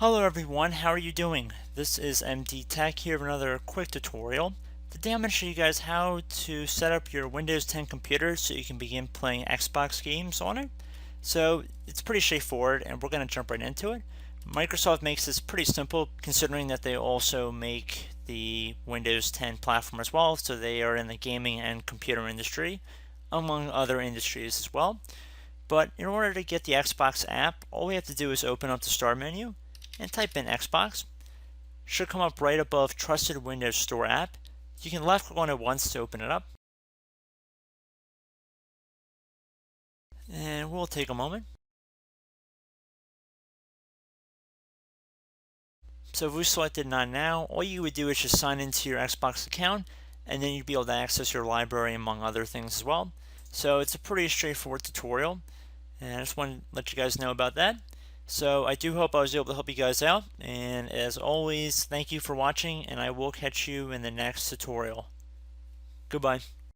Hello everyone, how are you doing? This is MD Tech here with another quick tutorial. Today I'm going to show you guys how to set up your Windows 10 computer so you can begin playing Xbox games on it. So it's pretty straightforward and we're going to jump right into it. Microsoft makes this pretty simple considering that they also make the Windows 10 platform as well, so they are in the gaming and computer industry among other industries as well. But in order to get the Xbox app, all we have to do is open up the Start menu and type in Xbox. Should come up right above Trusted Windows Store app. You can left click on it once to open it up. And we'll take a moment. So if we selected Not Now, all you would do is just sign into your Xbox account and then you'd be able to access your library among other things as well. So it's a pretty straightforward tutorial and I just want to let you guys know about that. So I do hope I was able to help you guys out, and as always, thank you for watching, and I will catch you in the next tutorial. Goodbye.